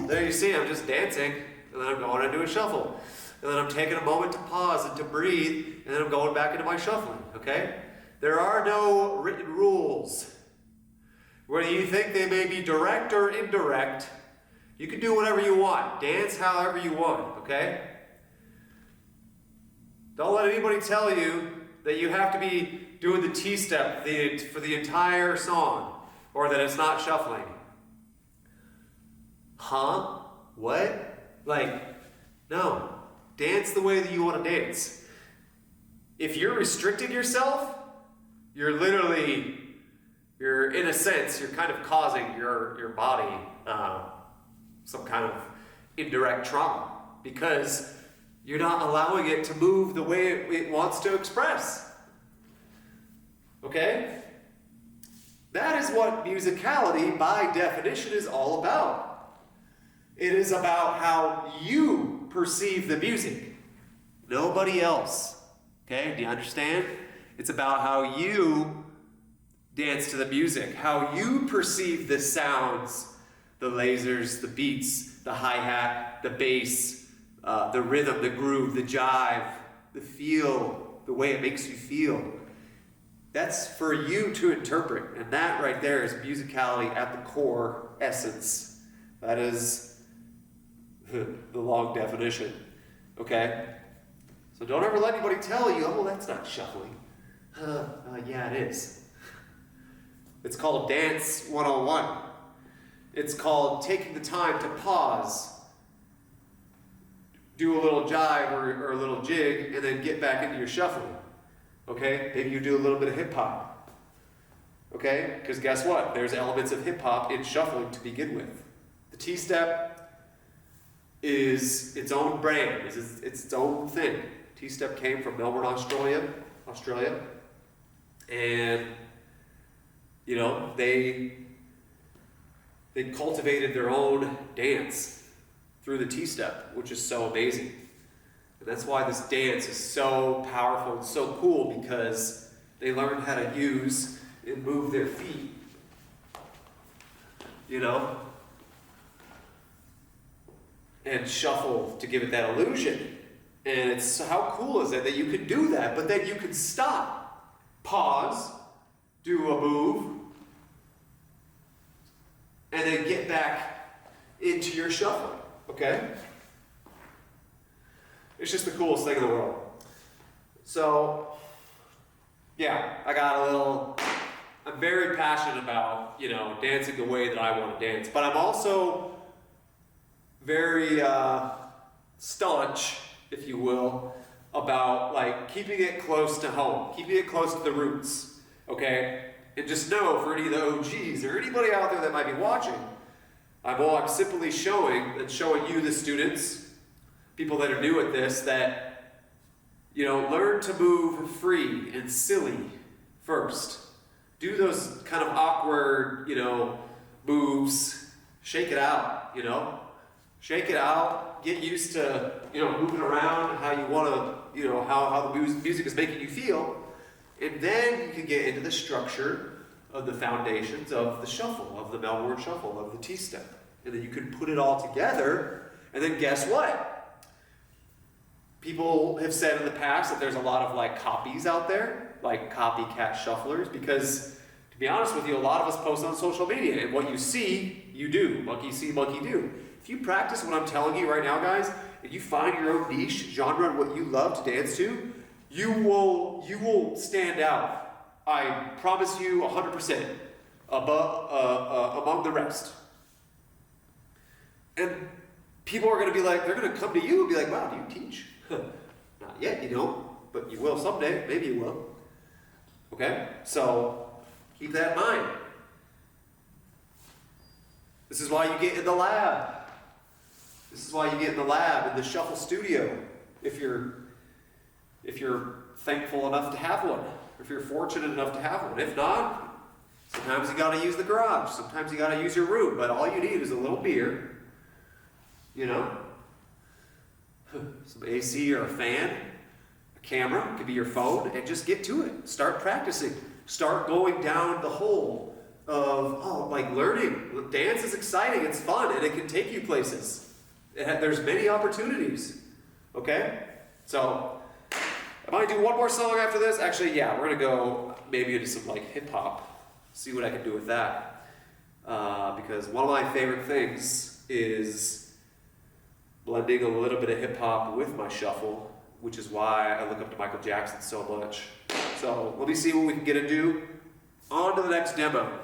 There you see, I'm just dancing, and then I'm going into a shuffle. And then I'm taking a moment to pause and to breathe, and then I'm going back into my shuffling, okay? There are no written rules. Whether you think they may be direct or indirect, you can do whatever you want. Dance however you want, okay? Don't let anybody tell you that you have to be doing the T-step for the entire song, or that it's not shuffling. Huh? What? Like, no. Dance the way that you want to dance. If you're restricting yourself, you're in a sense, you're kind of causing your body some kind of indirect trauma, because you're not allowing it to move the way it wants to express. Okay? That is what musicality, by definition, is all about. It is about how you perceive the music, nobody else. Okay, do you understand? It's about how you dance to the music, how you perceive the sounds, the lasers, the beats, the hi-hat, the bass, the rhythm, the groove, the jive, the feel, the way it makes you feel. That's for you to interpret, and that right there is musicality at the core essence. That is the long definition, okay? So don't ever let anybody tell you, oh, that's not shuffling. Yeah, it is. It's called Dance 101. It's called taking the time to pause, do a little jive or a little jig, and then get back into your shuffling, okay? Maybe you do a little bit of hip-hop, okay? Because guess what? There's elements of hip-hop in shuffling to begin with. The T-step is its own brand, it's its own thing. T-step came from Melbourne, Australia, and you know, they cultivated their own dance through the T-step, which is so amazing. And that's why this dance is so powerful and so cool, because they learned how to use and move their feet, you know, and shuffle to give it that illusion. And it's how cool is it that you can do that, but then you can stop, pause, do a move, and then get back into your shuffling, okay? It's just the coolest thing in the world. So, yeah, I'm very passionate about, you know, dancing the way that I want to dance, but I'm also very staunch, if you will, about like keeping it close to home, keeping it close to the roots, okay? And just know, for any of the OGs or anybody out there that might be watching, I'm simply showing you, the students, people that are new at this, that, you know, learn to move free and silly first. Do those kind of awkward, you know, moves. Shake it out, you know. Shake it out. Get used to, you know, moving around, how you want to, you know, how the music is making you feel. And then you can get into the structure of the foundations of the shuffle, of the Melbourne shuffle, of the T-step. And then you can put it all together, and then guess what? People have said in the past that there's a lot of like copies out there, like copycat shufflers, because to be honest with you, a lot of us post on social media, and what you see, you do. Monkey see, monkey do. If you practice what I'm telling you right now, guys, and you find your own niche, genre, and what you love to dance to, you will stand out. I promise you 100% among the rest. And people are going to be like, they're going to come to you and be like, wow, do you teach? Not yet, you don't, but you will someday. Maybe you will. Okay? So keep that in mind. This is why you get in the lab. This is why you get in the lab, in the shuffle studio, if you're thankful enough to have one, if you're fortunate enough to have one. If not, sometimes you got to use the garage. Sometimes you got to use your room. But all you need is a little beer, you know, some AC or a fan, a camera, it could be your phone, and just get to it. Start practicing. Start going down the hole of, oh, like learning. Dance is exciting, it's fun, and it can take you places. There's many opportunities, okay? So, I might do one more song after this. Actually, yeah, we're gonna go maybe into some like hip hop, see what I can do with that. Because one of my favorite things is blending a little bit of hip hop with my shuffle, which is why I look up to Michael Jackson so much. So let me see what we can get into. On to the next demo.